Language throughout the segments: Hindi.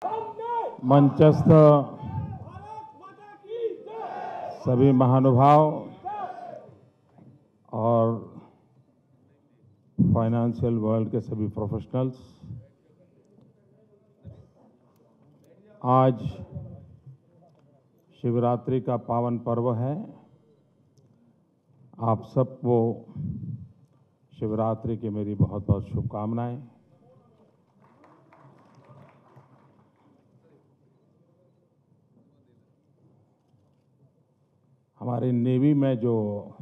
मंचस्थ सभी महानुभाव और फाइनेंशियल वर्ल्ड के सभी प्रोफेशनल्स, आज शिवरात्रि का पावन पर्व है। आप सबको शिवरात्रि की मेरी बहुत बहुत शुभकामनाएं। हमारी नेवी में जो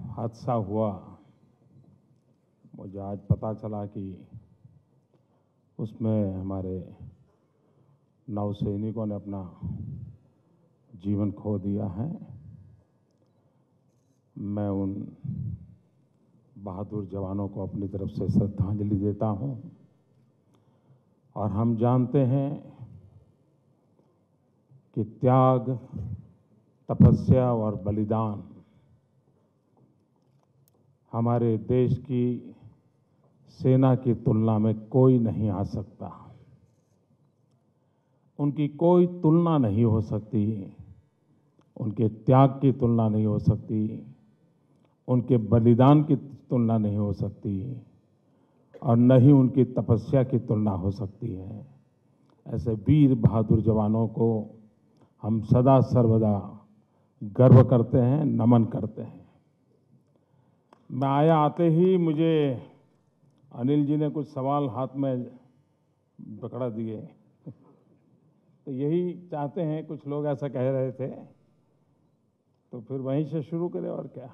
हादसा हुआ, मुझे आज पता चला कि उसमें हमारे नौसैनिकों ने अपना जीवन खो दिया है। मैं उन बहादुर जवानों को अपनी तरफ से श्रद्धांजलि देता हूं। और हम जानते हैं कि त्याग, तपस्या और बलिदान हमारे देश की सेना की तुलना में कोई नहीं आ सकता। उनकी कोई तुलना नहीं हो सकती, उनके त्याग की तुलना नहीं हो सकती, उनके बलिदान की तुलना नहीं हो सकती और न ही उनकी तपस्या की तुलना हो सकती है। ऐसे वीर बहादुर जवानों को हम सदा सर्वदा गर्व करते हैं, नमन करते हैं। मैं आया, आते ही मुझे अनिल जी ने कुछ सवाल हाथ में पकड़ा दिए, तो यही चाहते हैं, कुछ लोग ऐसा कह रहे थे, तो फिर वहीं से शुरू करें और क्या।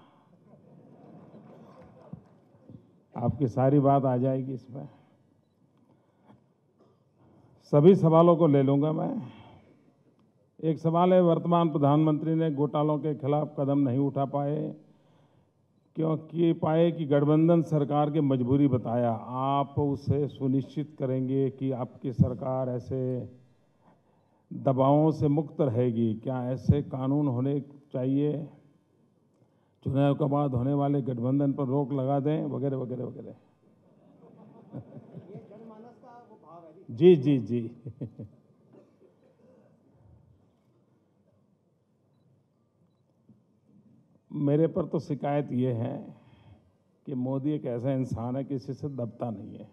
आपकी सारी बात आ जाएगी इसमें। सभी सवालों को ले लूंगा मैं। एक सवाल है, वर्तमान प्रधानमंत्री ने घोटालों के खिलाफ कदम नहीं उठा पाए क्योंकि कि गठबंधन सरकार की मजबूरी बताया। आप उसे सुनिश्चित करेंगे कि आपकी सरकार ऐसे दबावों से मुक्त रहेगी? क्या ऐसे कानून होने चाहिए, चुनाव के बाद होने वाले गठबंधन पर रोक लगा दें, वगैरह वगैरह वगैरह। जी जी जी। मेरे पर तो शिकायत ये है कि मोदी एक ऐसा इंसान है, किसी से दबता नहीं है।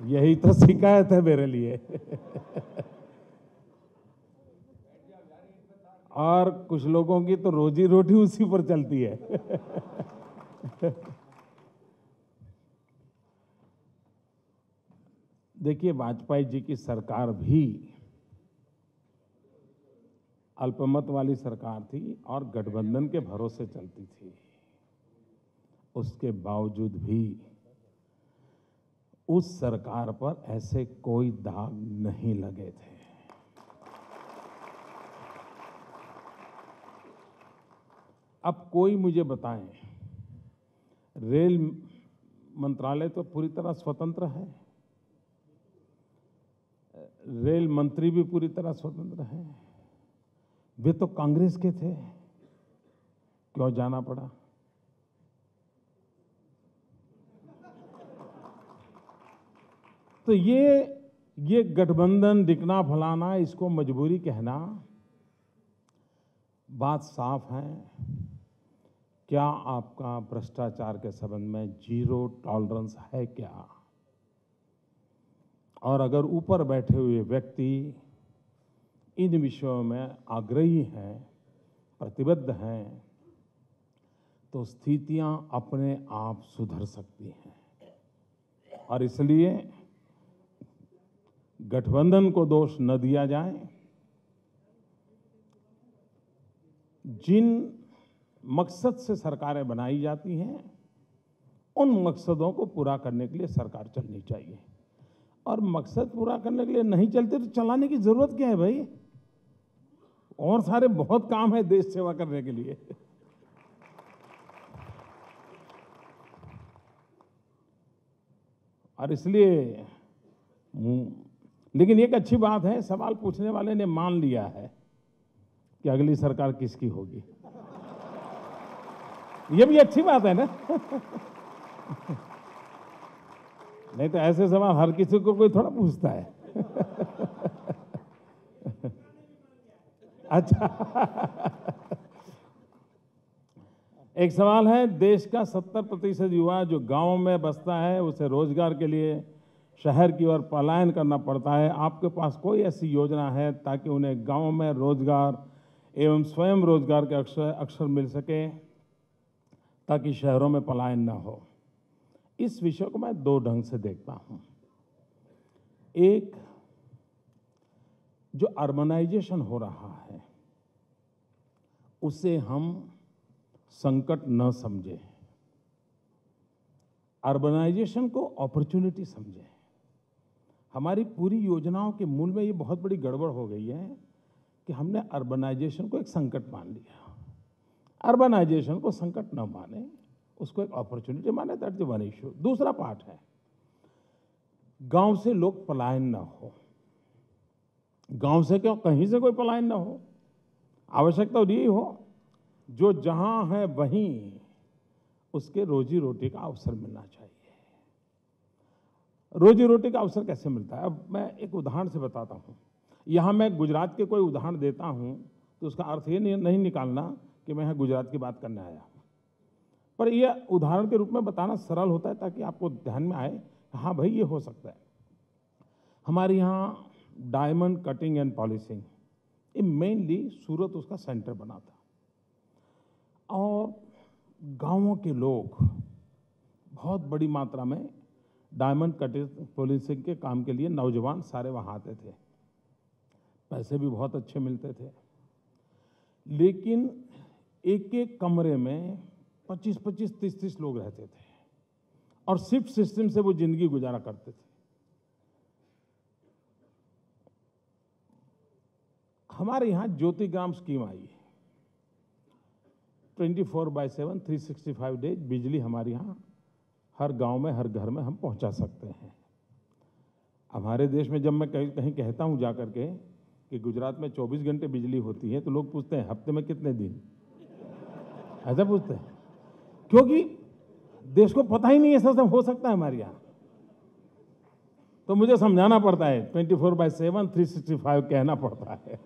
यही तो शिकायत है मेरे लिए। और कुछ लोगों की तो रोजी रोटी उसी पर चलती है। देखिए, वाजपेयी जी की सरकार भी अल्पमत वाली सरकार थी और गठबंधन के भरोसे चलती थी। उसके बावजूद भी उस सरकार पर ऐसे कोई दाग नहीं लगे थे। अब कोई मुझे बताएं, रेल मंत्रालय तो पूरी तरह स्वतंत्र है, रेल मंत्री भी पूरी तरह स्वतंत्र हैं। वे तो कांग्रेस के थे, क्यों जाना पड़ा? तो ये गठबंधन दिखना फलाना, इसको मजबूरी कहना, बात साफ है। क्या आपका भ्रष्टाचार के संबंध में जीरो टॉलरेंस है क्या? और अगर ऊपर बैठे हुए व्यक्ति इन विषयों में आग्रही हैं, प्रतिबद्ध हैं, तो स्थितियां अपने आप सुधर सकती हैं। और इसलिए गठबंधन को दोष न दिया जाए। जिन मकसद से सरकारें बनाई जाती हैं, उन मकसदों को पूरा करने के लिए सरकार चलनी चाहिए। और मकसद पूरा करने के लिए नहीं चलते तो चलाने की जरूरत क्या है भाई? और सारे बहुत काम है देश सेवा करने के लिए। और इसलिए लेकिन एक अच्छी बात है, सवाल पूछने वाले ने मान लिया है कि अगली सरकार किसकी होगी। ये भी अच्छी बात है ना। नहीं तो ऐसे सवाल हर किसी को कोई थोड़ा पूछता है। अच्छा। एक सवाल है, देश का 70% युवा जो गांव में बसता है उसे रोजगार के लिए शहर की ओर पलायन करना पड़ता है। आपके पास कोई ऐसी योजना है ताकि उन्हें गांव में रोजगार एवं स्वयं रोजगार के अवसर मिल सके, ताकि शहरों में पलायन न हो? इस विषय को मैं दो ढंग से देखता हूं। एक, जो अर्बनाइजेशन हो रहा है उसे हम संकट न समझें, अर्बनाइजेशन को अपॉर्चुनिटी समझें। हमारी पूरी योजनाओं के मूल में ये बहुत बड़ी गड़बड़ हो गई है कि हमने अर्बनाइजेशन को एक संकट मान लिया। अर्बनाइजेशन को संकट न माने, उसको एक अपॉर्चुनिटी माने, दैट इज वन इश्यू। दूसरा पार्ट है, गांव से लोग पलायन न हो। गांव से क्यों, कहीं से कोई पलायन न हो। आवश्यकता यही हो जो जहां है वहीं उसके रोजी रोटी का अवसर मिलना चाहिए। रोजी रोटी का अवसर कैसे मिलता है? अब मैं एक उदाहरण से बताता हूं। यहां मैं गुजरात के कोई उदाहरण देता हूं तो उसका अर्थ ये नहीं निकालना कि मैं यहां गुजरात की बात करने आया हूं, पर यह उदाहरण के रूप में बताना सरल होता है ताकि आपको ध्यान में आए, हाँ भाई ये हो सकता है। हमारे यहाँ डायमंड कटिंग एंड पॉलिशिंग, ये मेनली सूरत उसका सेंटर बना था, और गांवों के लोग बहुत बड़ी मात्रा में डायमंड कटिंग पॉलिशिंग के काम के लिए नौजवान सारे वहाँ आते थे। पैसे भी बहुत अच्छे मिलते थे, लेकिन एक एक कमरे में 25-25, 30-30 लोग रहते थे और शिफ्ट सिस्टम से वो जिंदगी गुजारा करते थे। हमारे यहाँ ज्योतिग्राम स्कीम आई, 24/7 365 डेज बिजली हमारे यहाँ हर गांव में, हर घर में हम पहुंचा सकते हैं। हमारे देश में जब मैं कहीं कहता हूं जाकर के कि गुजरात में 24 घंटे बिजली होती है तो लोग पूछते हैं हफ्ते में कितने दिन, ऐसा पूछते हैं, क्योंकि देश को पता ही नहीं ऐसा सब हो सकता है हमारे यहाँ। तो मुझे समझाना पड़ता है, 24/7 365 कहना पड़ता है।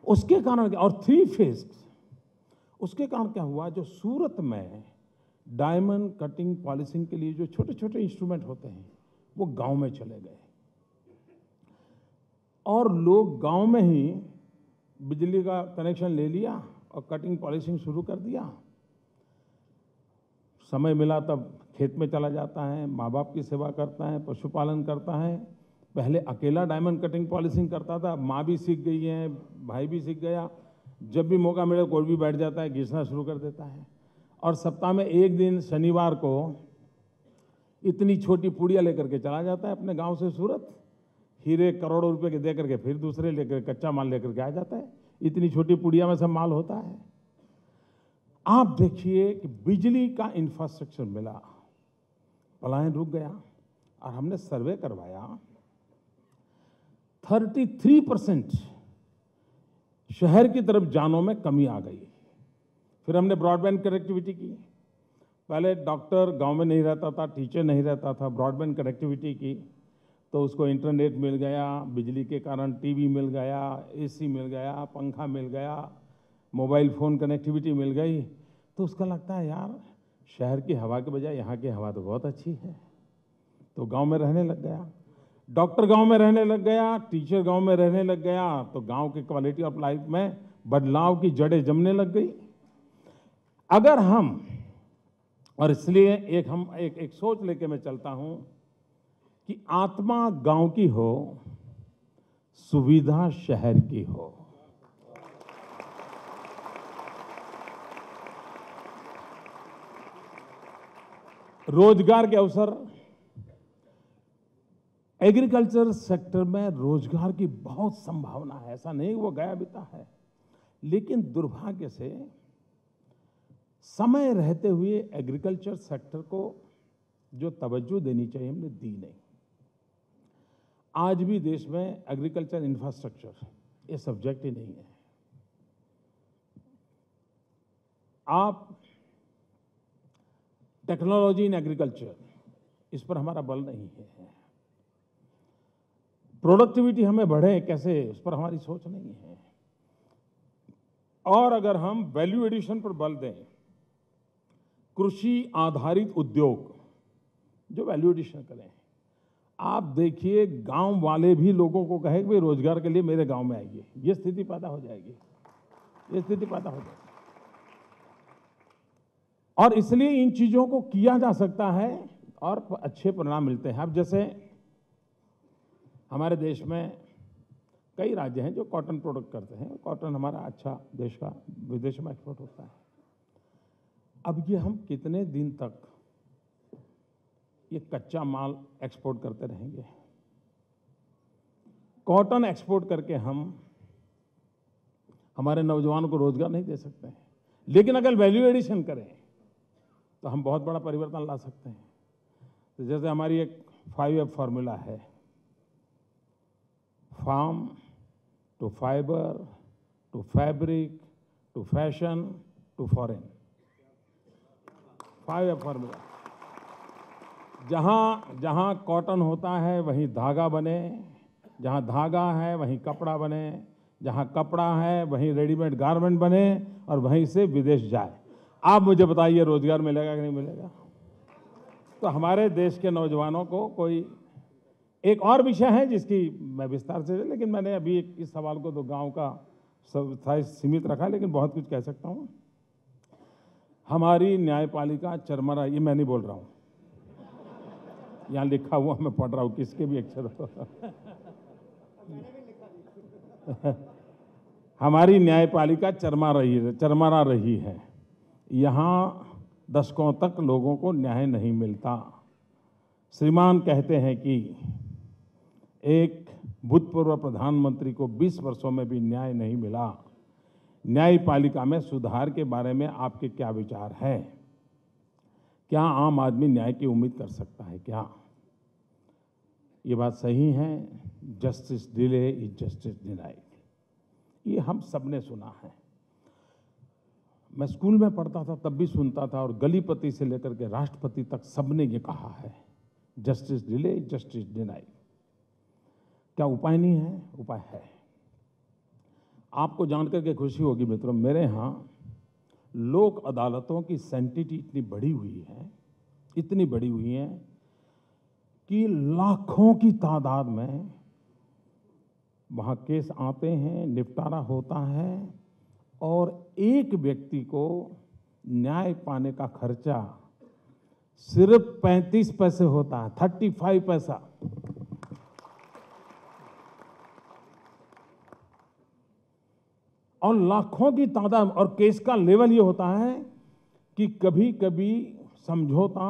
उसके कारण, और 3 फेज, उसके कारण क्या हुआ, जो सूरत में डायमंड कटिंग पॉलिशिंग के लिए जो छोटे छोटे इंस्ट्रूमेंट होते हैं वो गांव में चले गए, और लोग गांव में ही बिजली का कनेक्शन ले लिया और कटिंग पॉलिशिंग शुरू कर दिया। समय मिला तब खेत में चला जाता है, माँ बाप की सेवा करता है, पशुपालन करता है। पहले अकेला डायमंड कटिंग पॉलिशिंग करता था, माँ भी सीख गई है, भाई भी सीख गया। जब भी मौका मिले कोई भी बैठ जाता है, घिसना शुरू कर देता है। और सप्ताह में एक दिन शनिवार को इतनी छोटी पुड़िया लेकर के चला जाता है अपने गांव से सूरत, हीरे करोड़ों रुपए के दे करके फिर दूसरे लेकर कच्चा माल लेकर के आ जाता है। इतनी छोटी पुड़िया में सब माल होता है। आप देखिए कि बिजली का इंफ्रास्ट्रक्चर मिला, पलायन रुक गया। और हमने सर्वे करवाया, 33% शहर की तरफ जाने में कमी आ गई। फिर हमने ब्रॉडबैंड कनेक्टिविटी की। पहले डॉक्टर गांव में नहीं रहता था, टीचर नहीं रहता था, ब्रॉडबैंड कनेक्टिविटी की तो उसको इंटरनेट मिल गया, बिजली के कारण टीवी मिल गया, एसी मिल गया, पंखा मिल गया, मोबाइल फ़ोन कनेक्टिविटी मिल गई। तो उसका लगता है यार शहर की हवा के बजाय यहाँ की हवा तो बहुत अच्छी है, तो गांव में रहने लग गया। डॉक्टर गांव में रहने लग गया, टीचर गांव में रहने लग गया, तो गांव की क्वालिटी ऑफ लाइफ में बदलाव की जड़ें जमने लग गई। अगर हम, और इसलिए एक सोच लेके मैं चलता हूं कि आत्मा गांव की हो, सुविधा शहर की हो। रोजगार के अवसर, एग्रीकल्चर सेक्टर में रोजगार की बहुत संभावना है, ऐसा नहीं वो गया बीता है। लेकिन दुर्भाग्य से समय रहते हुए एग्रीकल्चर सेक्टर को जो तवज्जो देनी चाहिए हमने दी नहीं। आज भी देश में एग्रीकल्चर इंफ्रास्ट्रक्चर ये सब्जेक्ट ही नहीं है। आप टेक्नोलॉजी इन एग्रीकल्चर, इस पर हमारा बल नहीं है। प्रोडक्टिविटी हमें बढ़े कैसे, उस पर हमारी सोच नहीं है। और अगर हम वैल्यू एडिशन पर बल दें, कृषि आधारित उद्योग जो वैल्यू एडिशन करें, आप देखिए गांव वाले भी लोगों को कहे कि भाई रोजगार के लिए मेरे गांव में आइए, ये स्थिति पैदा हो जाएगी, ये स्थिति पैदा हो जाएगी। और इसलिए इन चीजों को किया जा सकता है और अच्छे परिणाम मिलते हैं। अब जैसे हमारे देश में कई राज्य हैं जो कॉटन प्रोडक्ट करते हैं, कॉटन हमारा अच्छा देश का विदेश में एक्सपोर्ट होता है। अब ये हम कितने दिन तक ये कच्चा माल एक्सपोर्ट करते रहेंगे? कॉटन एक्सपोर्ट करके हम हमारे नौजवानों को रोजगार नहीं दे सकते हैं, लेकिन अगर वैल्यू एडिशन करें तो हम बहुत बड़ा परिवर्तन ला सकते हैं। तो जैसे हमारी एक 5F फॉर्मूला है, farm to fibre to fabric to fashion to foreign, 5F formula. जहां जहां कॉटन होता है वहीं धागा बने, जहां धागा है वहीं कपड़ा बने, जहां कपड़ा है वहीं रेडीमेड गारमेंट बने और वहीं से विदेश जाए। आप मुझे बताइए रोजगार मिलेगा कि नहीं मिलेगा? तो हमारे देश के नौजवानों को कोई एक और विषय है जिसकी मैं विस्तार से, लेकिन मैंने अभी इस सवाल को तो गांव का सीमित रखा, लेकिन बहुत कुछ कह सकता हूं। हमारी न्यायपालिका चरमरा, ये मैं नहीं बोल रहा हूं, यहां लिखा हुआ मैं पढ़ रहा हूं, किसके भी अक्षर हमारी न्यायपालिका चरमरा रही है। यहां दशकों तक लोगों को न्याय नहीं मिलता। श्रीमान कहते हैं कि एक भूतपूर्व प्रधानमंत्री को 20 वर्षों में भी न्याय नहीं मिला। न्यायपालिका में सुधार के बारे में आपके क्या विचार हैं? क्या आम आदमी न्याय की उम्मीद कर सकता है क्या? ये बात सही है, justice delay is justice denied, ये हम सबने सुना है। मैं स्कूल में पढ़ता था तब भी सुनता था, और गलीपति से लेकर के राष्ट्रपति तक सबने ये कहा है, justice delay is justice denied. क्या उपाय नहीं है? उपाय है। आपको जानकर के खुशी होगी मित्रों, मेरे यहाँ लोक अदालतों की सेंटिटी इतनी बढ़ी हुई है, इतनी बढ़ी हुई है कि लाखों की तादाद में वहाँ केस आते हैं, निपटारा होता है, और एक व्यक्ति को न्याय पाने का खर्चा सिर्फ 35 पैसे होता है, 35 पैसा। और लाखों की तादाद, और केस का लेवल ये होता है कि कभी कभी समझौता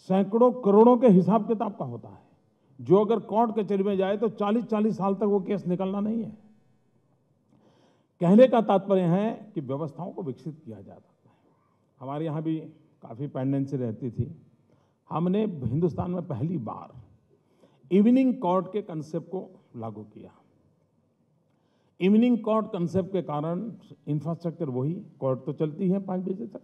सैकड़ों करोड़ों के हिसाब किताब का होता है, जो अगर कोर्ट कचहरी में जाए तो 40-40 साल तक वो केस निकलना नहीं है। कहने का तात्पर्य है कि व्यवस्थाओं को विकसित किया जा सकता है। हमारे यहाँ भी काफ़ी पेंडेंसी रहती थी। हमने हिंदुस्तान में पहली बार इवनिंग कोर्ट के कंसेप्ट को लागू किया। इवनिंग कोर्ट कंसेप्ट के कारण इंफ्रास्ट्रक्चर वही, कोर्ट तो चलती है 5 बजे तक,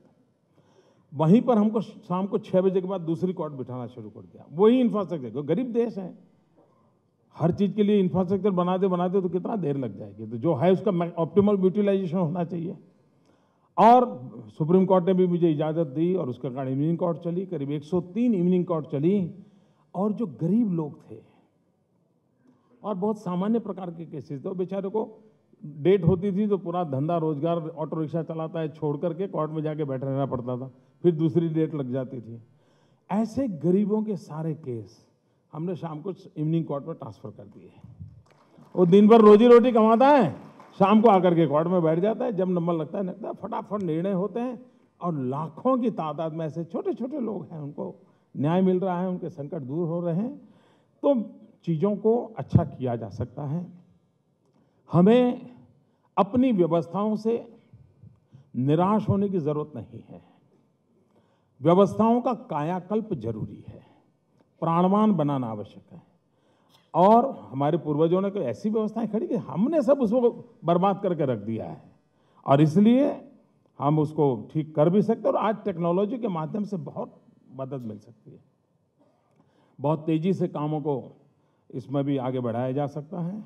वहीं पर हमको शाम को 6 बजे के बाद दूसरी कोर्ट बिठाना शुरू कर दिया। वही इंफ्रास्ट्रक्चर, गरीब देश है, हर चीज के लिए इंफ्रास्ट्रक्चर बनाते तो कितना देर लग जाएगी। तो जो है उसका ऑप्टिमल यूटिलाइजेशन होना चाहिए। और सुप्रीम कोर्ट ने भी मुझे इजाज़त दी और उसके कारण इवनिंग कोर्ट चली, करीब 103 इवनिंग कोर्ट चली। और जो गरीब लोग थे और बहुत सामान्य प्रकार के केसेस थे, बेचारे को डेट होती थी तो पूरा धंधा रोजगार ऑटो रिक्शा चलाता है छोड़ करके कोर्ट में जाके बैठे रहना पड़ता था, फिर दूसरी डेट लग जाती थी। ऐसे गरीबों के सारे केस हमने शाम को इवनिंग कोर्ट में ट्रांसफर कर दिए। वो दिन भर रोजी रोटी कमाता है, शाम को आकर के कोर्ट में बैठ जाता है, जब नंबर लगता है फटाफट निर्णय होते हैं। और लाखों की तादाद में ऐसे छोटे छोटे लोग हैं, उनको न्याय मिल रहा है, उनके संकट दूर हो रहे हैं। तो चीज़ों को अच्छा किया जा सकता है। हमें अपनी व्यवस्थाओं से निराश होने की जरूरत नहीं है। व्यवस्थाओं का कायाकल्प जरूरी है, प्राणवान बनाना आवश्यक है। और हमारे पूर्वजों ने कोई ऐसी व्यवस्थाएं खड़ी कि हमने सब उसको बर्बाद करके रख दिया है। और इसलिए हम उसको ठीक कर भी सकते हैं और आज टेक्नोलॉजी के माध्यम से बहुत मदद मिल सकती है। बहुत तेजी से कामों को इसमें भी आगे बढ़ाया जा सकता है।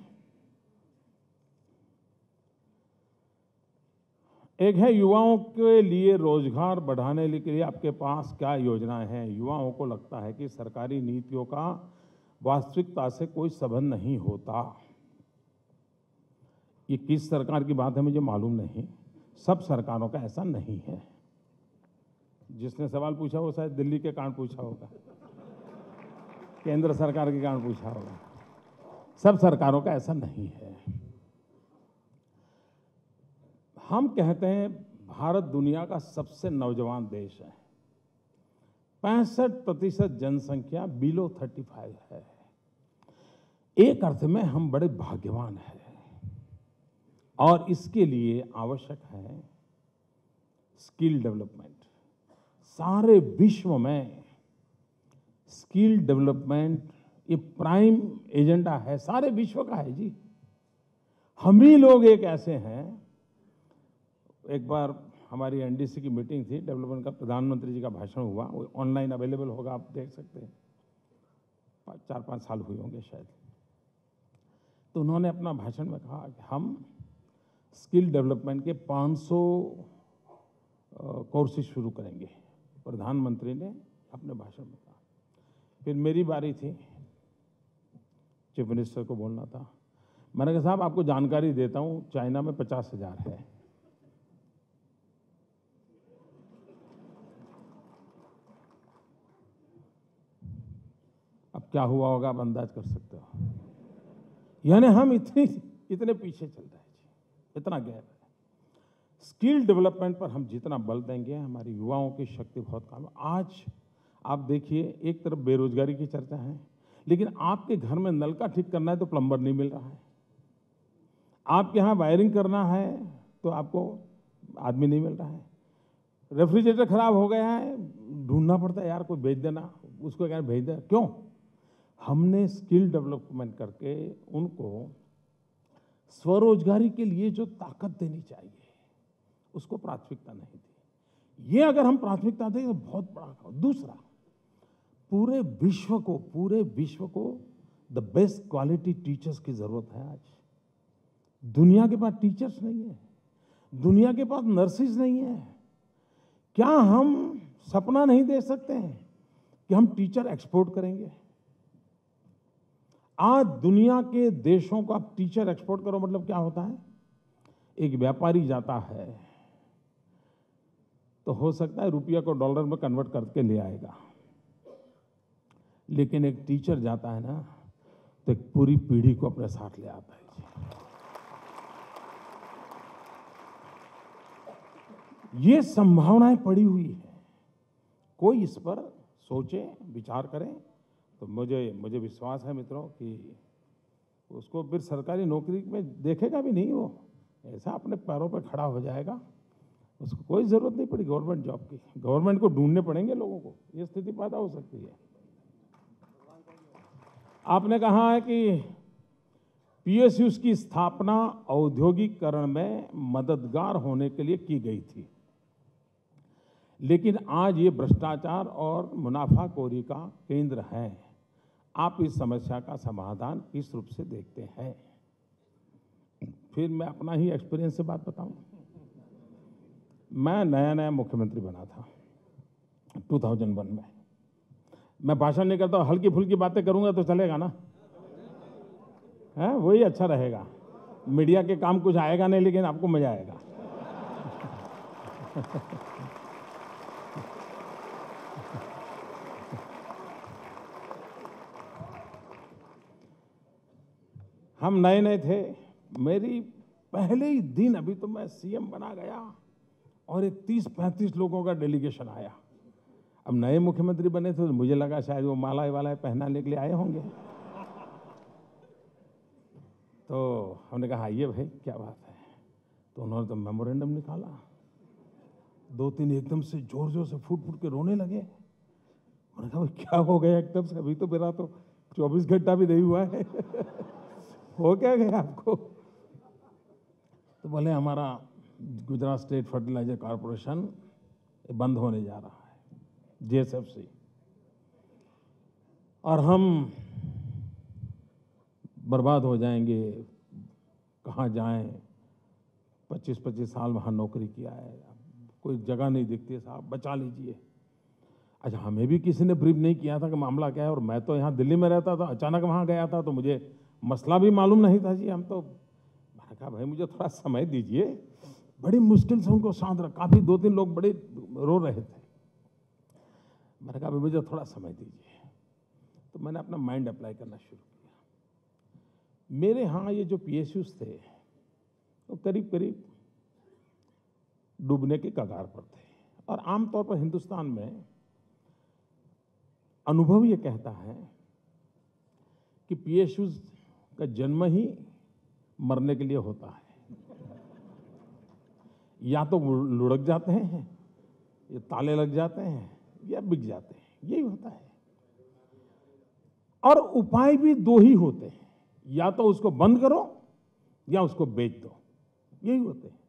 एक है युवाओं के लिए रोजगार बढ़ाने के लिए आपके पास क्या योजनाएं हैं। युवाओं को लगता है कि सरकारी नीतियों का वास्तविकता से कोई संबंध नहीं होता। ये किस सरकार की बात है मुझे मालूम नहीं, सब सरकारों का ऐसा नहीं है। जिसने सवाल पूछा वो शायद दिल्ली के कारण पूछा होगा, केंद्र सरकार के कारण पूछा होगा। सब सरकारों का ऐसा नहीं है। हम कहते हैं भारत दुनिया का सबसे नौजवान देश है। 65% जनसंख्या बिलो 35 है। एक अर्थ में हम बड़े भाग्यवान हैं और इसके लिए आवश्यक है स्किल डेवलपमेंट। सारे विश्व में स्किल डेवलपमेंट ये प्राइम एजेंडा है, सारे विश्व का है जी। हम ही लोग एक ऐसे हैं। एक बार हमारी एनडीसी की मीटिंग थी, डेवलपमेंट का प्रधानमंत्री जी का भाषण हुआ, वो ऑनलाइन अवेलेबल होगा, आप देख सकते हैं। 4-5 साल हुए होंगे शायद। तो उन्होंने अपना भाषण में कहा कि हम स्किल डेवलपमेंट के 500 कोर्सेज शुरू करेंगे। प्रधानमंत्री ने अपने भाषण में कहा। फिर मेरी बारी थी, चीफ मिनिस्टर को बोलना था। मैंने कहा साहब आपको जानकारी देता हूं, चाइना में 50,000 है। अब क्या हुआ होगा आप अंदाज कर सकते हो। यानी हम इतने पीछे चल रहे हैं जी, इतना गैप है। स्किल डेवलपमेंट पर हम जितना बल देंगे, हमारी युवाओं की शक्ति बहुत कम है। आज आप देखिए, एक तरफ बेरोजगारी की चर्चा है, लेकिन आपके घर में नल का ठीक करना है तो प्लम्बर नहीं मिल रहा है। आपके यहाँ वायरिंग करना है तो आपको आदमी नहीं मिल रहा है। रेफ्रिजरेटर खराब हो गया है, ढूंढना पड़ता है, यार कोई भेज देना, उसको क्या भेज दे। क्यों? हमने स्किल डेवलपमेंट करके उनको स्वरोजगारी के लिए जो ताकत देनी चाहिए उसको प्राथमिकता नहीं दी। ये अगर हम प्राथमिकता दें तो बहुत बड़ा काम। दूसरा, पूरे विश्व को द बेस्ट क्वालिटी टीचर्स की जरूरत है। आज दुनिया के पास टीचर्स नहीं है, दुनिया के पास नर्सेज नहीं है। क्या हम सपना नहीं दे सकते हैं कि हम टीचर एक्सपोर्ट करेंगे? आज दुनिया के देशों को आप टीचर एक्सपोर्ट करो मतलब क्या होता है? एक व्यापारी जाता है तो हो सकता है रुपया को डॉलर में कन्वर्ट करके ले आएगा, लेकिन एक टीचर जाता है ना तो एक पूरी पीढ़ी को अपने साथ ले आता है। ये संभावनाएं पड़ी हुई है। कोई इस पर सोचे, विचार करें तो मुझे विश्वास है मित्रों कि उसको फिर सरकारी नौकरी में देखेगा भी नहीं, वो ऐसा अपने पैरों पर खड़ा हो जाएगा। उसको कोई जरूरत नहीं पड़ी गवर्नमेंट जॉब की। गवर्नमेंट को ढूंढने पड़ेंगे लोगों को, ये स्थिति पैदा हो सकती है। आपने कहा है कि पीएसयूज की स्थापना औद्योगिकरण में मददगार होने के लिए की गई थी, लेकिन आज ये भ्रष्टाचार और मुनाफाखोरी का केंद्र है। आप इस समस्या का समाधान किस रूप से देखते हैं? फिर मैं अपना ही एक्सपीरियंस से बात बताऊं। मैं नया मुख्यमंत्री बना था 2001 में। मैं भाषण नहीं करता, हल्की फुल्की बातें करूंगा तो चलेगा ना? है वही अच्छा रहेगा। मीडिया के काम कुछ आएगा नहीं, लेकिन आपको मजा आएगा। हम नए थे। मेरी पहले ही दिन, अभी तो मैं सीएम बना गया और एक 30-35 लोगों का डेलीगेशन आया। अब नए मुख्यमंत्री बने थे तो मुझे लगा शायद वो माला वाला पहनाने के लिए आए होंगे। तो हमने कहा आइए भाई, क्या बात है। तो उन्होंने तो मेमोरेंडम निकाला। 2-3 एकदम से जोर से फूट के रोने लगे। मैंने कहा क्या हो गया एकदम से? अभी तो मेरा तो 24 घंटा भी नहीं हुआ है। हो क्या गया आपको? तो बोले हमारा गुजरात स्टेट फर्टिलाइजर कॉरपोरेशन बंद होने जा रहा है, जेएसएफसी। और हम बर्बाद हो जाएंगे, कहाँ जाएं? 25-25 साल वहाँ नौकरी किया है, कोई जगह नहीं दिखती साहब, बचा लीजिए। अच्छा, हमें भी किसी ने ब्रीफ नहीं किया था कि मामला क्या है, और मैं तो यहाँ दिल्ली में रहता था, अचानक वहाँ गया था, तो मुझे मसला भी मालूम नहीं था जी। हम तो, मैंने कहा भाई मुझे थोड़ा समय दीजिए। बड़ी मुश्किल से उनको शांत रखा, काफ़ी 2-3 लोग बड़े रो रहे थे। मैंने कहा भाई मुझे थोड़ा समय दीजिए। तो मैंने अपना माइंड अप्लाई करना शुरू किया। मेरे यहाँ ये जो पीएसयूज थे वो करीब करीब डूबने के कगार पर थे। और आमतौर पर हिंदुस्तान में अनुभव ये कहता है कि पीएसयूज का जन्म ही मरने के लिए होता है। या तो लुढ़क जाते हैं, या ताले लग जाते हैं, या बिक जाते हैं, यही होता है। और उपाय भी दो ही होते हैं, या तो उसको बंद करो या उसको बेच दो, यही होते हैं।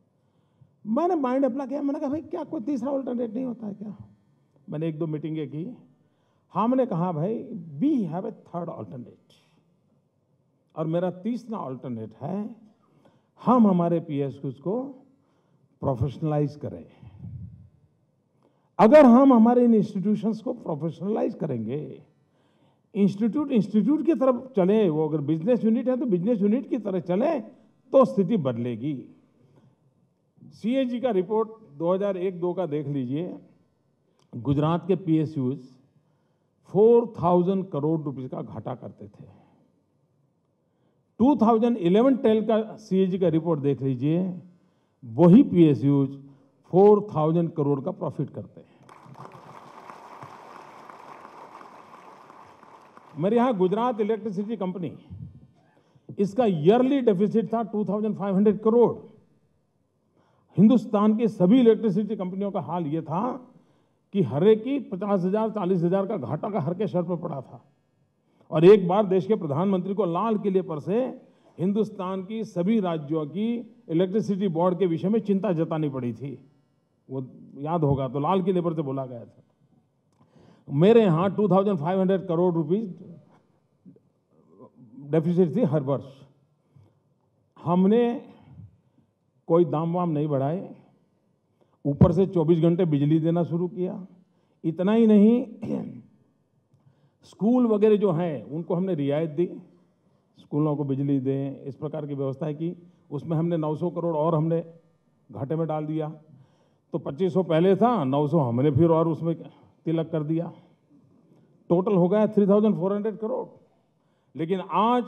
मैंने माइंड अप्लाई किया, मैंने कहा भाई क्या कोई तीसरा ऑल्टरनेट नहीं होता है क्या? मैंने 1-2 मीटिंगें की, हमने कहा भाई we have a third alternate, और मेरा तीसरा ऑल्टरनेट है हम हमारे पीएसयूज को प्रोफेशनलाइज करें। अगर हम हमारे इन इंस्टीट्यूशंस को प्रोफेशनलाइज करेंगे, इंस्टीट्यूट की तरफ चले, वो अगर बिजनेस यूनिट है तो बिजनेस यूनिट की तरफ चले, तो स्थिति बदलेगी। सीएजी का रिपोर्ट 2001-2 का देख लीजिए। गुजरात के पीएसयूज 4000 करोड़ रुपए का घाटा करते थे। 2011-12 का सीएजी का रिपोर्ट देख लीजिए, वही पीएसयूज 4000 करोड़ का प्रॉफिट करते हैं। मेरे यहाँ गुजरात इलेक्ट्रिसिटी कंपनी, इसका ईयरली डेफिसिट था 2500 करोड़। हिंदुस्तान की सभी इलेक्ट्रिसिटी कंपनियों का हाल ये था कि हर एक की 50,000 40,000 का घाटा का हर के सर पर पड़ा था। और एक बार देश के प्रधानमंत्री को लाल किले पर से हिंदुस्तान की सभी राज्यों की इलेक्ट्रिसिटी बोर्ड के विषय में चिंता जतानी पड़ी थी। वो याद होगा, तो लाल किले पर से बोला गया था। मेरे यहाँ 2500 करोड़ रुपीस डेफिसिट थी हर वर्ष। हमने कोई दाम वाम नहीं बढ़ाए, ऊपर से 24 घंटे बिजली देना शुरू किया। इतना ही नहीं, स्कूल वगैरह जो हैं उनको हमने रियायत दी, स्कूलों को बिजली दें, इस प्रकार की व्यवस्था की। उसमें हमने 900 करोड़ और हमने घाटे में डाल दिया। तो 2500 पहले था, 900 हमने फिर और उसमें तिलक कर दिया। टोटल हो गया 3400 करोड़। लेकिन आज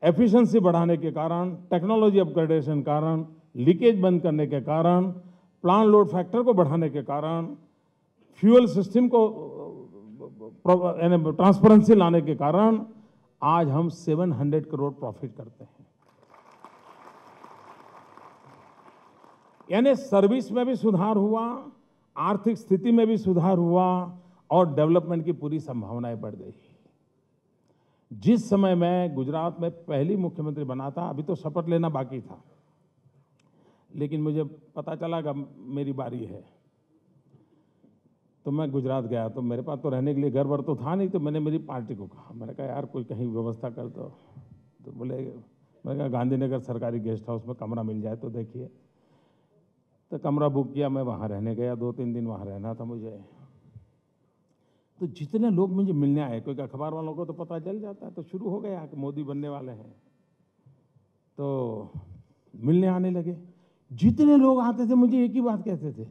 एफिशिएंसी बढ़ाने के कारण, टेक्नोलॉजी अपग्रेडेशन कारण, लीकेज बंद करने के कारण, प्लांट लोड फैक्टर को बढ़ाने के कारण, फ्यूल सिस्टम को ट्रांसपेरेंसी लाने के कारण आज हम 700 करोड़ प्रॉफिट करते हैं। यानी सर्विस में भी सुधार हुआ, आर्थिक स्थिति में भी सुधार हुआ, और डेवलपमेंट की पूरी संभावनाएं बढ़ गई। जिस समय मैं गुजरात में पहली मुख्यमंत्री बना था, अभी तो शपथ लेना बाकी था, लेकिन मुझे पता चला कि मेरी बारी है, तो मैं गुजरात गया। तो मेरे पास तो रहने के लिए घर वर तो था नहीं, तो मैंने मेरी पार्टी को कहा, मैंने कहा यार कोई कहीं व्यवस्था कर दो। तो बोले, मैंने कहा गांधीनगर सरकारी गेस्ट हाउस में कमरा मिल जाए तो देखिए। तो कमरा बुक किया, मैं वहाँ रहने गया, 2-3 दिन वहाँ रहना था मुझे। तो जितने लोग मुझे मिलने आए, क्योंकि अखबार वालों को तो पता चल जाता है, तो शुरू हो गया कि मोदी बनने वाले हैं, तो मिलने आने लगे। जितने लोग आते थे मुझे एक ही बात कहते थे,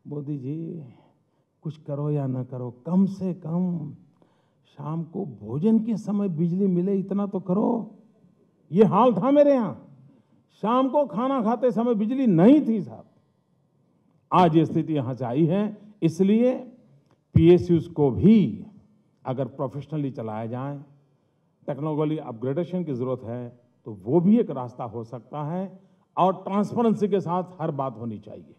मोदी जी कुछ करो या ना करो, कम से कम शाम को भोजन के समय बिजली मिले, इतना तो करो। ये हाल था मेरे यहाँ, शाम को खाना खाते समय बिजली नहीं थी साहब। आज ये स्थिति यहाँ से आई है। इसलिए पीएसयूज को भी अगर प्रोफेशनली चलाया जाए, टेक्नोलॉजी अपग्रेडेशन की जरूरत है, तो वो भी एक रास्ता हो सकता है। और ट्रांसपेरेंसी के साथ हर बात होनी चाहिए,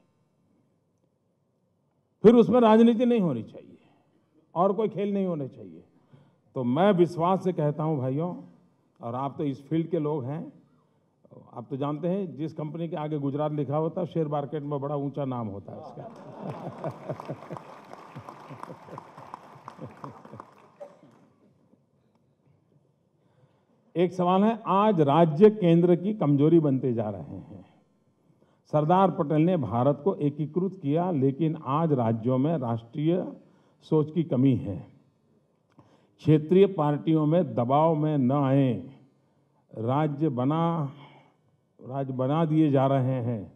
फिर उसमें राजनीति नहीं होनी चाहिए और कोई खेल नहीं होने चाहिए। तो मैं विश्वास से कहता हूं भाइयों, और आप तो इस फील्ड के लोग हैं, आप तो जानते हैं जिस कंपनी के आगे गुजरात लिखा होता है शेयर मार्केट में बड़ा ऊंचा नाम होता है उसका। एक सवाल है, आज राज्य केंद्र की कमजोरी बनते जा रहे हैं। सरदार पटेल ने भारत को एकीकृत किया, लेकिन आज राज्यों में राष्ट्रीय सोच की कमी है। क्षेत्रीय पार्टियों में दबाव में न आए, राज्य बना दिए जा रहे हैं।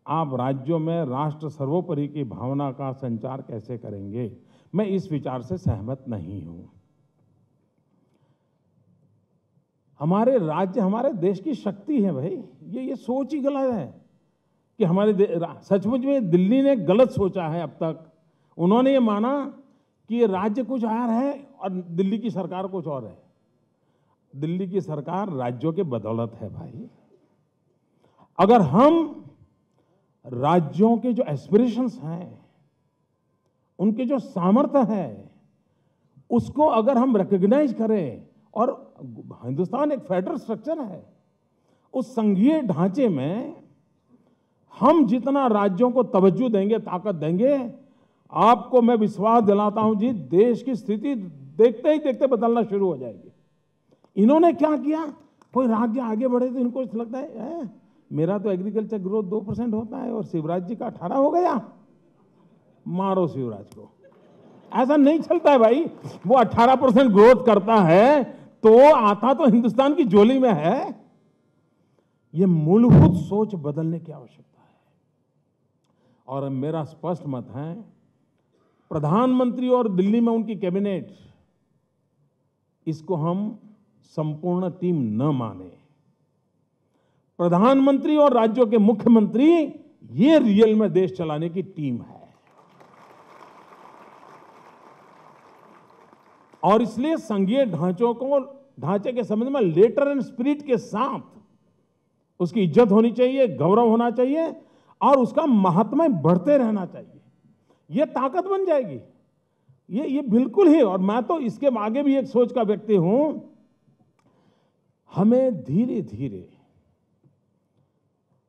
आप राज्यों में राष्ट्र सर्वोपरि की भावना का संचार कैसे करेंगे? मैं इस विचार से सहमत नहीं हूं। हमारे राज्य हमारे देश की शक्ति है भाई। ये सोच ही गलत है कि सचमुच में दिल्ली ने गलत सोचा है। अब तक उन्होंने ये माना कि ये राज्य कुछ और है और दिल्ली की सरकार कुछ और है। दिल्ली की सरकार राज्यों के बदौलत है भाई। अगर हम राज्यों के जो एस्पिरेशंस हैं, उनके जो सामर्थ्य है, उसको अगर हम रिकॉग्नाइज करें, और हिंदुस्तान एक फेडरल स्ट्रक्चर है, उस संघीय ढांचे में हम जितना राज्यों को तवज्जो देंगे, ताकत देंगे, आपको मैं विश्वास दिलाता हूं जी, देश की स्थिति देखते ही देखते बदलना शुरू हो जाएगी। इन्होंने क्या किया, कोई राज्य आगे बढ़े तो इनको लगता है मेरा तो एग्रीकल्चर ग्रोथ 2% होता है और शिवराज जी का 18 हो गया, मारो शिवराज को। ऐसा नहीं चलता है भाई। वो 18% ग्रोथ करता है तो आता तो हिंदुस्तान की झोली में है। ये मूलभूत सोच बदलने की आवश्यकता है। और मेरा स्पष्ट मत है, प्रधानमंत्री और दिल्ली में उनकी कैबिनेट, इसको हम संपूर्ण टीम न माने। प्रधानमंत्री और राज्यों के मुख्यमंत्री ये रियल में देश चलाने की टीम है। और इसलिए संघीय ढांचे के संबंध में लेटर एंड स्पिरिट के साथ उसकी इज्जत होनी चाहिए, गौरव होना चाहिए और उसका महात्म्य बढ़ते रहना चाहिए। यह ताकत बन जाएगी, ये बिल्कुल ही। और मैं तो इसके आगे भी एक सोच का व्यक्ति हूं, हमें धीरे धीरे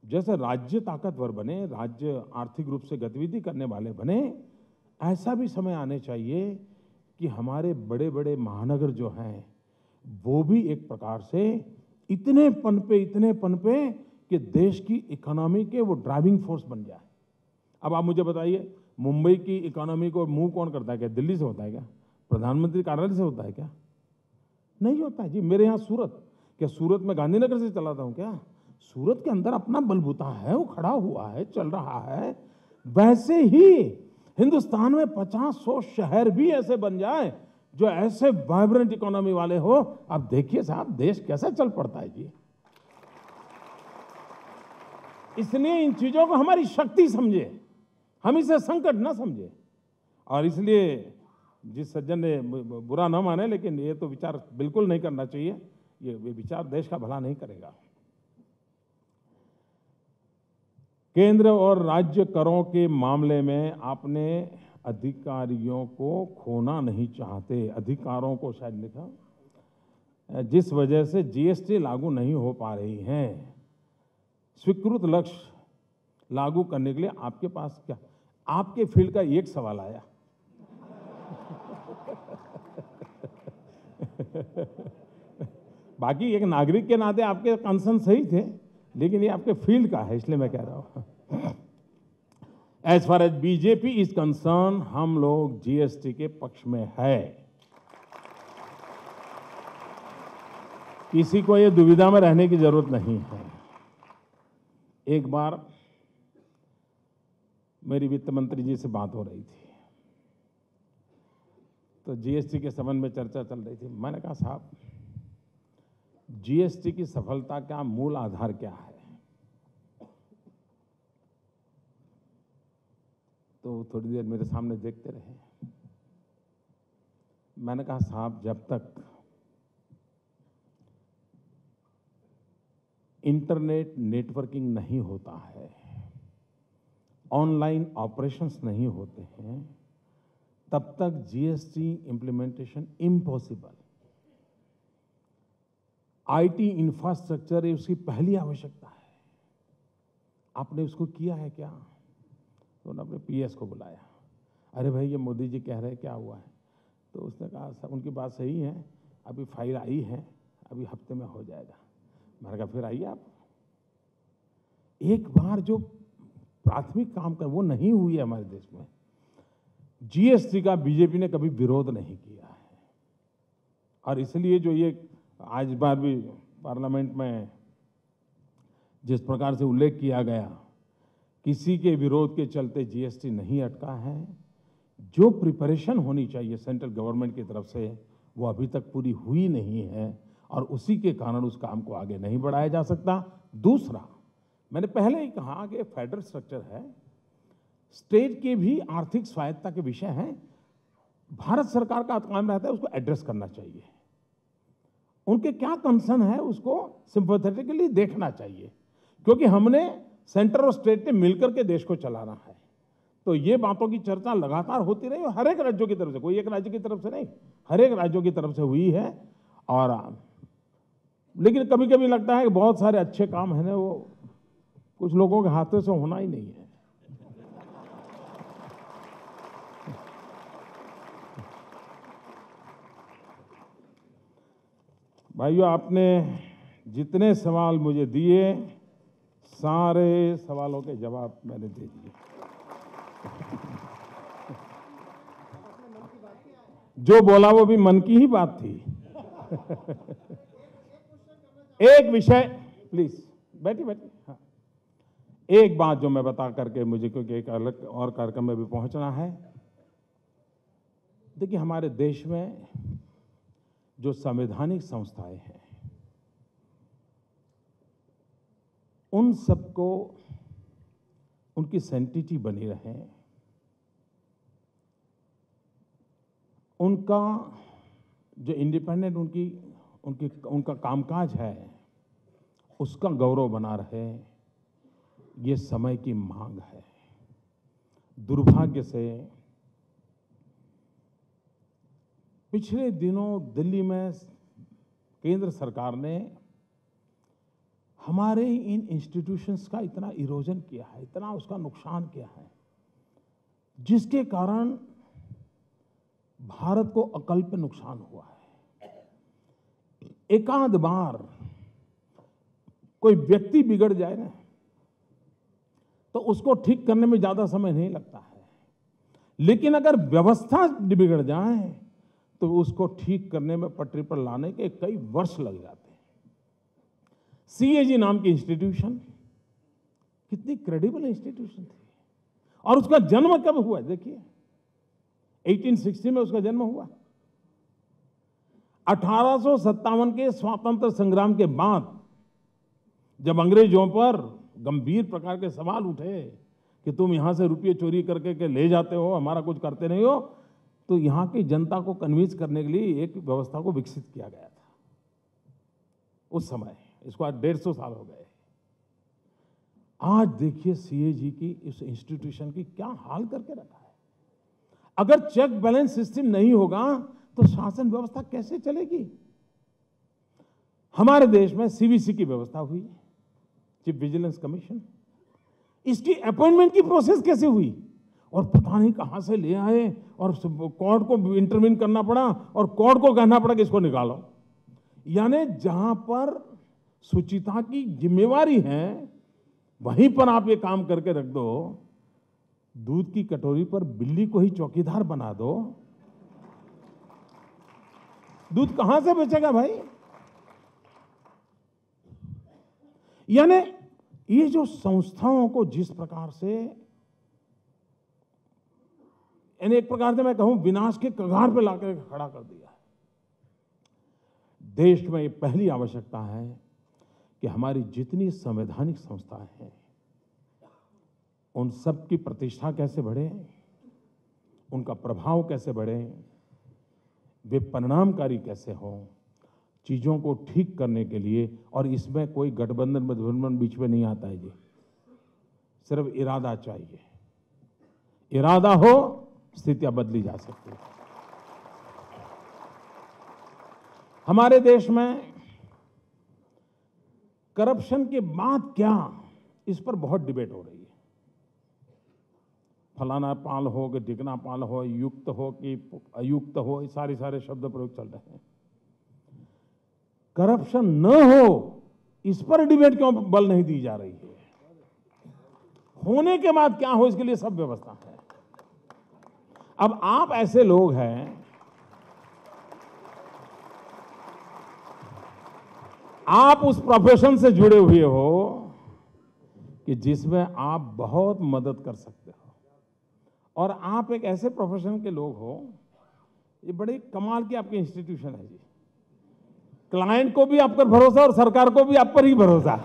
जैसे राज्य ताकतवर बने, राज्य आर्थिक रूप से गतिविधि करने वाले बने, ऐसा भी समय आने चाहिए कि हमारे बड़े बड़े महानगर जो हैं वो भी एक प्रकार से इतने पनपे कि देश की इकोनॉमी के वो ड्राइविंग फोर्स बन जाए। अब आप मुझे बताइए, मुंबई की इकोनॉमी को मूव कौन करता है? क्या दिल्ली से होता है? क्या प्रधानमंत्री कार्यालय से होता है? क्या नहीं होता है जी। मेरे यहाँ सूरत, क्या सूरत में गांधीनगर से चलाता हूँ? क्या सूरत के अंदर अपना बलबूता है, वो खड़ा हुआ है, चल रहा है। वैसे ही हिंदुस्तान में 50-100 शहर भी ऐसे बन जाए जो ऐसे वाइब्रेंट इकोनॉमी वाले हो। अब देखिए साहब, देश कैसे चल पड़ता है जी। इसलिए इन चीजों को हमारी शक्ति समझे, हम इसे संकट ना समझे। और इसलिए जिस सज्जन ने बुरा ना माने, लेकिन ये तो विचार बिल्कुल नहीं करना चाहिए। ये विचार देश का भला नहीं करेगा। केंद्र और राज्य करों के मामले में आपने अधिकारियों को खोना नहीं चाहते, अधिकारों को शायद लिखा, जिस वजह से जीएसटी लागू नहीं हो पा रही है। स्वीकृत लक्ष्य लागू करने के लिए आपके पास क्या, आपके फील्ड का एक सवाल आया। बाकी एक नागरिक के नाते आपके कंसर्न सही थे, लेकिन ये आपके फील्ड का है, इसलिए मैं कह रहा हूं। As far as BJP is concern, हम लोग जीएसटी के पक्ष में है। किसी को ये दुविधा में रहने की जरूरत नहीं है। एक बार मेरी वित्त मंत्री जी से बात हो रही थी, तो जीएसटी के संबंध में चर्चा चल रही थी। मैंने कहा, साहब जीएसटी की सफलता का मूल आधार क्या है? तो थोड़ी देर मेरे सामने देखते रहे। मैंने कहा, साहब जब तक इंटरनेट नेटवर्किंग नहीं होता है, ऑनलाइन ऑपरेशंस नहीं होते हैं, तब तक GST implementation impossible. IT infrastructure ये उसकी पहली आवश्यकता है। आपने उसको किया है क्या? तो उन्होंने अपने पीएस को बुलाया। अरे भाई ये मोदी जी कह रहे हैं, क्या हुआ है? तो उसने कहा सब उनकी बात सही है, अभी फाइल आई है, अभी हफ्ते में हो जाएगा। मैंने कहा फिर आइए आप। एक बार जो प्राथमिक काम कर वो नहीं हुई है हमारे देश में। जीएसटी का बीजेपी ने कभी विरोध नहीं किया है, और इसलिए जो ये आज बार भी पार्लियामेंट में जिस प्रकार से उल्लेख किया गया, किसी के विरोध के चलते जीएसटी नहीं अटका है। जो प्रिपरेशन होनी चाहिए सेंट्रल गवर्नमेंट की तरफ से वो अभी तक पूरी हुई नहीं है, और उसी के कारण उस काम को आगे नहीं बढ़ाया जा सकता। दूसरा, मैंने पहले ही कहा कि फेडरल स्ट्रक्चर है, स्टेट के भी आर्थिक स्वायत्तता के विषय हैं। भारत सरकार का काम रहता है उसको एड्रेस करना चाहिए, उनके क्या कंसर्न है उसको सिंपैथेटिकली देखना चाहिए, क्योंकि हमने सेंटर और स्टेट ने मिलकर के देश को चलाना है। तो ये बातों की चर्चा लगातार होती रही, हर एक राज्यों की तरफ से, कोई एक राज्य की तरफ से नहीं, हर एक राज्यों की तरफ से हुई है। और लेकिन कभी कभी लगता है कि बहुत सारे अच्छे काम है ना, वो कुछ लोगों के हाथों से होना ही नहीं है। भाइयों, आपने जितने सवाल मुझे दिए, सारे सवालों के जवाब मैंने दे दिए। जो बोला वो भी मन की ही बात थी। एक विषय, प्लीज बैठिए बैठिए। हाँ, एक बात जो मैं बता करके मुझे, क्योंकि एक अलग और कार्यक्रम में भी पहुंचना है। देखिए, हमारे देश में जो संवैधानिक संस्थाएं हैं, उन सबको उनकी सैंक्टिटी बनी रहे, उनका जो इंडिपेंडेंट उनका कामकाज है उसका गौरव बना रहे, ये समय की मांग है। दुर्भाग्य से पिछले दिनों दिल्ली में केंद्र सरकार ने हमारे इन इंस्टीट्यूशंस का इतना इरोजन किया है, इतना उसका नुकसान किया है, जिसके कारण भारत को अकल्प नुकसान हुआ है। एकाध बार कोई व्यक्ति बिगड़ जाए ना, तो उसको ठीक करने में ज्यादा समय नहीं लगता है, लेकिन अगर व्यवस्था बिगड़ जाए तो उसको ठीक करने में, पटरी पर लाने के कई वर्ष लग जाते हैं। सीएजी नाम की इंस्टीट्यूशन कितनी क्रेडिबल इंस्टीट्यूशन थी, और उसका जन्म कब हुआ? देखिए, 1860 में उसका जन्म हुआ। 1857 के स्वातंत्र संग्राम के बाद जब अंग्रेजों पर गंभीर प्रकार के सवाल उठे कि तुम यहां से रुपये चोरी करके के ले जाते हो, हमारा कुछ करते नहीं हो, तो यहां की जनता को कन्विंस करने के लिए एक व्यवस्था को विकसित किया गया था उस समय। इसको आज 150 साल हो गए। आज देखिए सीएजी की इस इंस्टीट्यूशन की क्या हाल करके रखा है। अगर चेक बैलेंस सिस्टम नहीं होगा तो शासन व्यवस्था कैसे चलेगी? हमारे देश में सीवीसी की व्यवस्था हुई, चीफ विजिलेंस कमीशन, इसकी अपॉइंटमेंट की प्रोसेस कैसे हुई? और पता नहीं कहां से ले आए, और कोर्ट को इंटरवीन करना पड़ा, और कोर्ट को कहना पड़ा कि इसको निकालो। यानी जहां पर सुचिता की जिम्मेवारी है वहीं पर आप ये काम करके रख दो। दूध की कटोरी पर बिल्ली को ही चौकीदार बना दो, दूध कहां से बचेगा भाई? यानी ये जो संस्थाओं को जिस प्रकार से, यानी एक प्रकार से मैं कहूं विनाश के कगार पे लाकर खड़ा कर दिया है। देश में ये पहली आवश्यकता है कि हमारी जितनी संवैधानिक संस्थाएं हैं उन सब की प्रतिष्ठा कैसे बढ़े, उनका प्रभाव कैसे बढ़े, वे परिणामकारी कैसे हों, चीजों को ठीक करने के लिए। और इसमें कोई गठबंधन बीच में नहीं आता है जी, सिर्फ इरादा चाहिए। इरादा हो, स्थितियां बदली जा सकती है। हमारे देश में करप्शन के बाद क्या, इस पर बहुत डिबेट हो रही है। फलाना पाल हो कि ढिकना पाल हो, युक्त हो कि अयुक्त हो, ये सारे शब्द प्रयोग चल रहे हैं। करप्शन न हो, इस पर डिबेट क्यों बल नहीं दी जा रही है? होने के बाद क्या हो, इसके लिए सब व्यवस्था है। अब आप ऐसे लोग हैं, आप उस प्रोफेशन से जुड़े हुए हो कि जिसमें आप बहुत मदद कर सकते हो, और आप एक ऐसे प्रोफेशन के लोग हो, ये बड़ी कमाल की आपकी इंस्टीट्यूशन है जी। क्लाइंट को भी आप पर भरोसा और सरकार को भी आप पर ही भरोसा।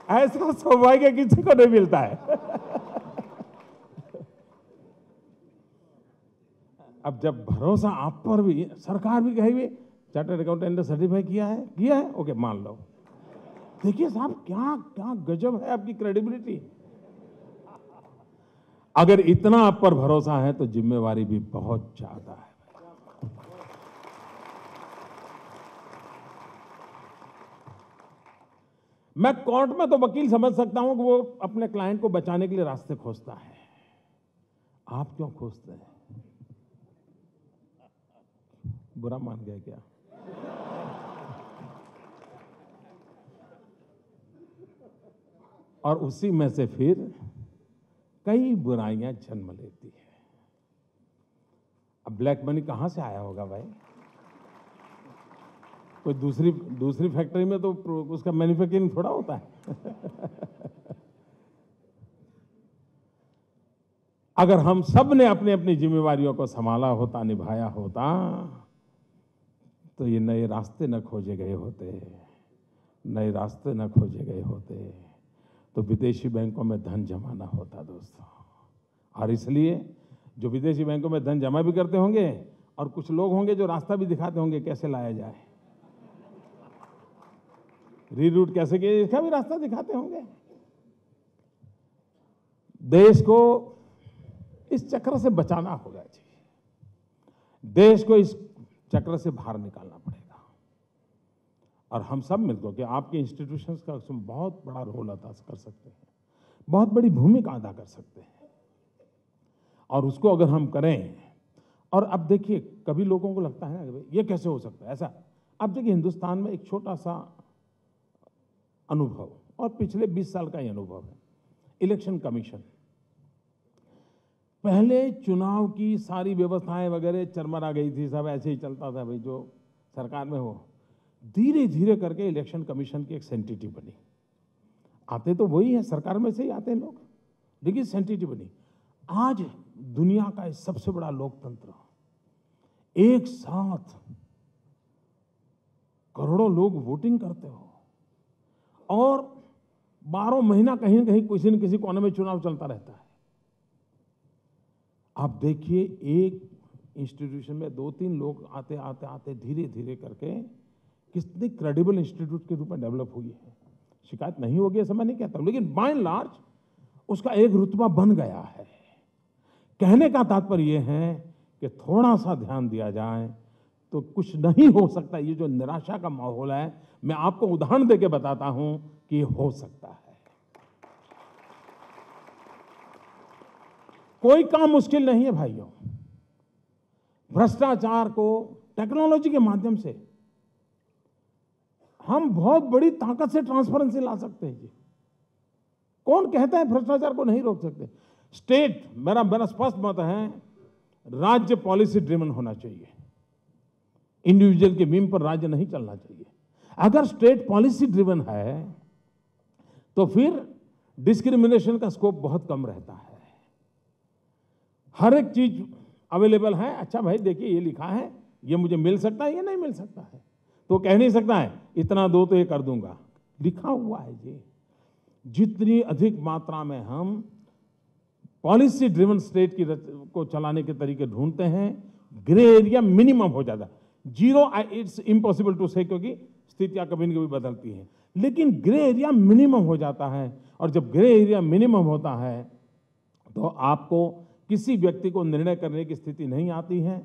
ऐसा सौभाग्य किसी को नहीं मिलता है। अब जब भरोसा आप पर भी, सरकार भी कहेगी चार्टर्ड अकाउंटेंट ने सर्टिफाई किया है, ओके मान लो। देखिए साहब, क्या क्या गजब है आपकी क्रेडिबिलिटी। अगर इतना आप पर भरोसा है तो जिम्मेवारी भी बहुत ज्यादा है। मैं कोर्ट में तो वकील समझ सकता हूं कि वो अपने क्लाइंट को बचाने के लिए रास्ते खोजता है। आप क्यों खोजते हैं? बुरा मान गए क्या? और उसी में से फिर कई बुराइयां जन्म लेती है। अब ब्लैक मनी कहां से आया होगा भाई? कोई दूसरी फैक्ट्री में तो उसका मैन्युफैक्चरिंग थोड़ा होता है। अगर हम सब ने अपनी अपनी जिम्मेवारियों को संभाला होता, निभाया होता, तो ये नए रास्ते न खोजे गए होते, नए रास्ते न खोजे गए होते, तो विदेशी बैंकों में धन जमा ना होता दोस्तों। और इसलिए जो विदेशी बैंकों में धन जमा भी करते होंगे, और कुछ लोग होंगे जो रास्ता भी दिखाते होंगे कैसे लाया जाए, रीरूट कैसे किया, इसका भी रास्ता दिखाते होंगे। देश को इस चक्र से बचाना होगा जी। देश को इस चक्र से बाहर निकालना पड़ेगा, और हम सब मिलकर के आपके इंस्टीट्यूशंस का उसमें बहुत बड़ा रोल अदा कर सकते हैं, बहुत बड़ी भूमिका अदा कर सकते हैं। और उसको अगर हम करें, और अब देखिए कभी लोगों को लगता है ना कि ये कैसे हो सकता है ऐसा। अब देखिए हिंदुस्तान में एक छोटा सा अनुभव, और पिछले 20 साल का ही अनुभव है, इलेक्शन कमीशन। पहले चुनाव की सारी व्यवस्थाएं वगैरह चरमरा गई थी, सब ऐसे ही चलता था भाई, जो सरकार में हो। धीरे धीरे करके इलेक्शन कमीशन की एक सेंटिटी बनी। आते तो वही है, सरकार में से ही आते हैं लोग, लेकिन सेंटिटी बनी। आज दुनिया का सबसे बड़ा लोकतंत्र, एक साथ करोड़ों लोग वोटिंग करते हो, और 12 महीना कहीं न कहीं किसी न किसी कोने में चुनाव चलता रहता है। आप देखिए एक इंस्टीट्यूशन में 2-3 लोग आते आते आते धीरे धीरे करके कितनी क्रेडिबल इंस्टीट्यूट के रूप में डेवलप हुई है। शिकायत नहीं होगी ऐसा मैं नहीं कहता, लेकिन बाय एंड लार्ज उसका एक रुतबा बन गया है। कहने का तात्पर्य यह है कि थोड़ा सा ध्यान दिया जाए तो कुछ नहीं हो सकता। ये जो निराशा का माहौल है, मैं आपको उदाहरण देके बताता हूं कि ये हो सकता है। कोई काम मुश्किल नहीं है भाइयों। भ्रष्टाचार को टेक्नोलॉजी के माध्यम से हम बहुत बड़ी ताकत से ट्रांसपेरेंसी ला सकते हैं जी। कौन कहता है भ्रष्टाचार को नहीं रोक सकते? स्टेट, मेरा स्पष्ट मत है, राज्य पॉलिसी ड्रिवन होना चाहिए। इंडिविजुअल के विम पर राज्य नहीं चलना चाहिए। अगर स्टेट पॉलिसी ड्रिवन है तो फिर डिस्क्रिमिनेशन का स्कोप बहुत कम रहता है। हर एक चीज अवेलेबल है। अच्छा भाई देखिए ये लिखा है, ये मुझे मिल सकता है, ये नहीं मिल सकता है, तो कह नहीं सकता है इतना दो तो ये कर दूंगा। लिखा हुआ है जी। जितनी अधिक मात्रा में हम पॉलिसी ड्रिवन स्टेट को चलाने के तरीके ढूंढते हैं, ग्रे एरिया मिनिमम हो जाता है। जीरो इट्स इम्पॉसिबल टू से, क्योंकि स्थितियां कभी न कभी बदलती हैं, लेकिन ग्रे एरिया मिनिमम हो जाता है। और जब ग्रे एरिया मिनिमम होता है तो आपको किसी व्यक्ति को निर्णय करने की स्थिति नहीं आती है,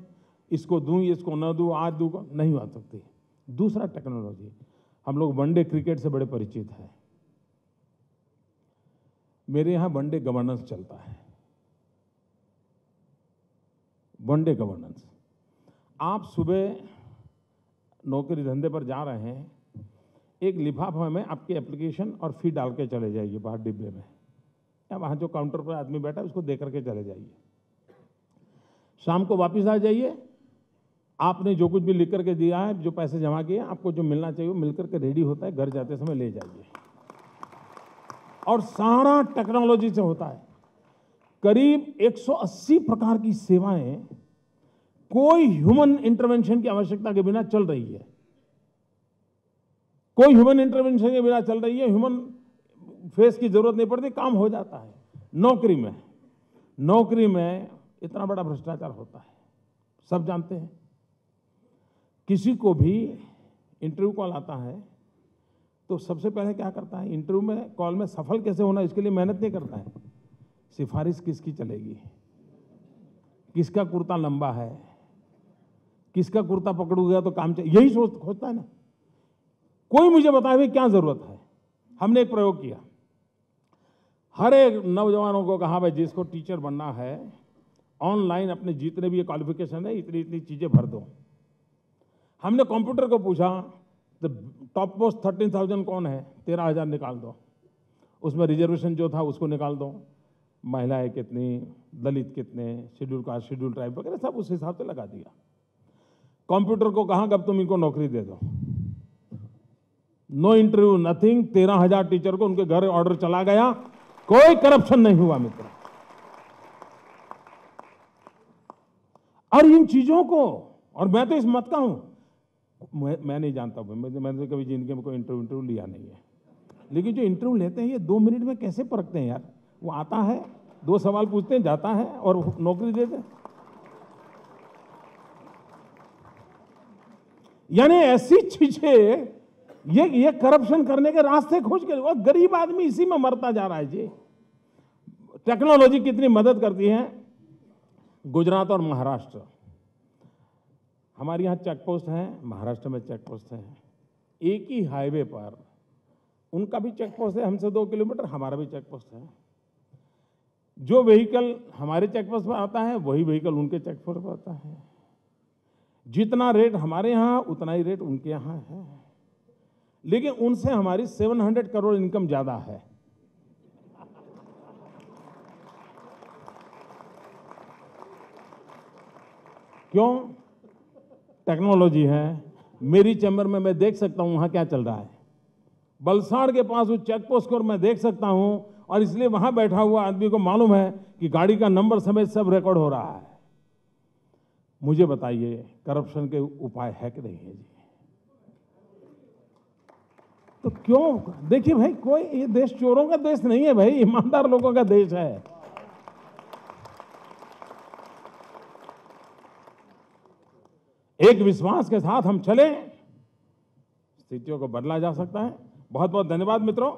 इसको दूं, इसको न दूं, आज दूं, नहीं आ सकती। दूसरा, टेक्नोलॉजी। हम लोग वनडे क्रिकेट से बड़े परिचित हैं। मेरे यहां वनडे गवर्नेंस चलता है। वनडे गवर्नेंस, आप सुबह नौकरी धंधे पर जा रहे हैं, एक लिफाफा में आपकी एप्लीकेशन और फी डाल के चले जाइए बाहर डिब्बे में, या वहाँ जो काउंटर पर आदमी बैठा है उसको दे करके चले जाइए। शाम को वापस आ जाइए, आपने जो कुछ भी लिख करके दिया है, जो पैसे जमा किए, आपको जो मिलना चाहिए वो मिल करके रेडी होता है, घर जाते समय ले जाइए। और सारा टेक्नोलॉजी से होता है। करीब 180 प्रकार की सेवाएं कोई ह्यूमन इंटरवेंशन की आवश्यकता के बिना चल रही है। कोई ह्यूमन इंटरवेंशन के बिना चल रही है, ह्यूमन फेस की जरूरत नहीं पड़ती, काम हो जाता है। नौकरी में इतना बड़ा भ्रष्टाचार होता है, सब जानते हैं। किसी को भी इंटरव्यू कॉल आता है तो सबसे पहले क्या करता है, इंटरव्यू में कॉल में सफल कैसे होना, इसके लिए मेहनत नहीं करता है। सिफारिश किसकी चलेगी, किसका कुर्ता लंबा है, किसका कुर्ता पकड़ूंगा तो काम चले, यही खोजता है ना। कोई मुझे बताए भाई क्या जरूरत है। हमने एक प्रयोग किया, हर एक नौजवानों को कहा भाई जिसको टीचर बनना है ऑनलाइन अपने जितने भी क्वालिफिकेशन है इतनी इतनी चीजें भर दो। हमने कंप्यूटर को पूछा तो टॉप मोस्ट 13,000 कौन है, 13,000 निकाल दो। उसमें रिजर्वेशन जो था उसको निकाल दो, महिलाएं कितनी, दलित कितने, शेड्यूल कास्ट, शेड्यूल ट्राइब वगैरह सब उस हिसाब से लगा दिया। कंप्यूटर को कहा अब तुम इनको नौकरी दे दो। नो इंटरव्यू, नथिंग, 13,000 टीचर को उनके घर ऑर्डर चला गया, कोई करप्शन नहीं हुआ मित्र। और इन चीजों को, और मैं तो इस मत का हूं, मैं नहीं जानता, मैंने कभी जिंदगी में कोई इंटरव्यू लिया नहीं है, लेकिन जो इंटरव्यू लेते हैं ये 2 मिनट में कैसे परखते हैं यार। वो आता है, 2 सवाल पूछते हैं, जाता है और नौकरी देते हैं। यानी ऐसी चीजें, ये करप्शन करने के रास्ते खोज के, और गरीब आदमी इसी में मरता जा रहा है जी। टेक्नोलॉजी कितनी मदद करती है। गुजरात और महाराष्ट्र, हमारे यहाँ चेक पोस्ट हैं, महाराष्ट्र में चेक पोस्ट हैं। एक ही हाईवे पर उनका भी चेक पोस्ट है, हमसे 2 किलोमीटर, हमारा भी चेक पोस्ट है। जो व्हीकल हमारे चेक पोस्ट पर आता है वही व्हीकल उनके चेक पोस्ट पर आता है। जितना रेट हमारे यहाँ उतना ही रेट उनके यहाँ है, लेकिन उनसे हमारी 700 करोड़ इनकम ज्यादा है। क्यों? टेक्नोलॉजी है। मेरी चैम्बर में मैं देख सकता हूं वहां क्या चल रहा है। बलसाड़ के पास उस चेक पोस्ट को मैं देख सकता हूं, और इसलिए वहां बैठा हुआ आदमी को मालूम है कि गाड़ी का नंबर समेत सब रिकॉर्ड हो रहा है। मुझे बताइए करप्शन के उपाय है कि नहीं है जी? तो क्यों? देखिए भाई, कोई, ये देश चोरों का देश नहीं है भाई, ईमानदार लोगों का देश है। एक विश्वास के साथ हम चले, स्थितियों को बदला जा सकता है। बहुत बहुत धन्यवाद मित्रों।